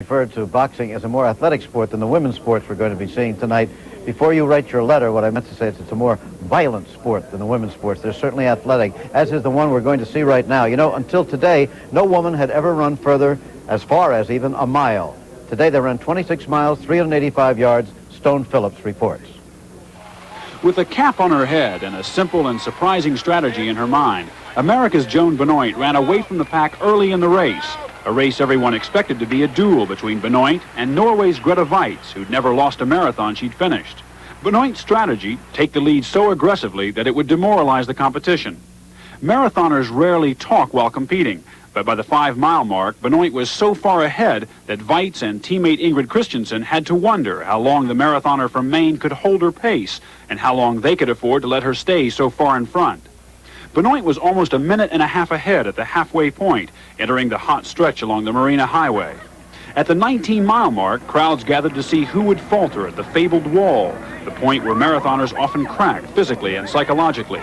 Referred to boxing as a more athletic sport than the women's sports we're going to be seeing tonight. Before you write your letter, what I meant to say is it's a more violent sport than the women's sports. They're certainly athletic, as is the one we're going to see right now. You know, until today, no woman had ever run further, as far as even a mile. Today they ran 26 miles, 385 yards. Stone Phillips reports. With a cap on her head and a simple and surprising strategy in her mind, America's Joan Benoit ran away from the pack early in the race. A race everyone expected to be a duel between Benoit and Norway's Grete Waitz, who'd never lost a marathon she'd finished. Benoit's strategy, take the lead so aggressively that it would demoralize the competition. Marathoners rarely talk while competing, but by the 5-mile mark, Benoit was so far ahead that Waitz and teammate Ingrid Christensen had to wonder how long the marathoner from Maine could hold her pace and how long they could afford to let her stay so far in front. Benoit was almost a minute and a half ahead at the halfway point, entering the hot stretch along the Marina Highway. At the 19-mile mark, crowds gathered to see who would falter at the fabled wall, the point where marathoners often crack physically and psychologically.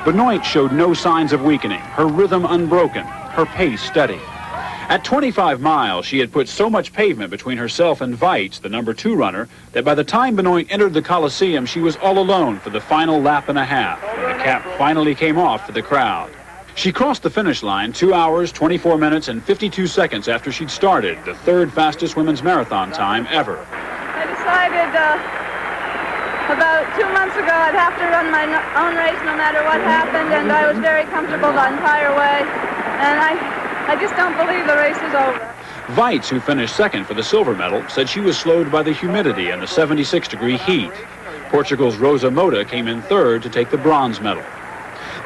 Benoit showed no signs of weakening, her rhythm unbroken, her pace steady. At 25 miles, she had put so much pavement between herself and Waitz, the number 2 runner, that by the time Benoit entered the Coliseum, she was all alone for the final lap and a half, when the cap finally came off for the crowd. She crossed the finish line 2 hours, 24 minutes, and 52 seconds after she'd started, the 3rd fastest women's marathon time ever. I decided about 2 months ago I'd have to run my own race no matter what happened, and I was very comfortable the entire way, and I just don't believe the race is over. Waitz, who finished second for the silver medal, said she was slowed by the humidity and the 76-degree heat. Portugal's Rosa Mota came in third to take the bronze medal.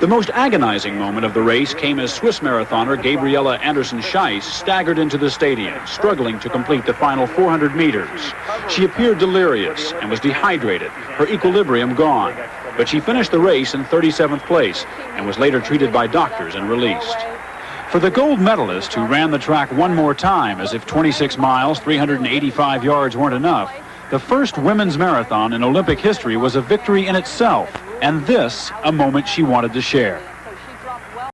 The most agonizing moment of the race came as Swiss marathoner Gabriela Anderson-Scheiss staggered into the stadium, struggling to complete the final 400 meters. She appeared delirious and was dehydrated, her equilibrium gone. But she finished the race in 37th place and was later treated by doctors and released. For the gold medalist, who ran the track one more time as if 26 miles, 385 yards weren't enough, the first women's marathon in Olympic history was a victory in itself, and this a moment she wanted to share.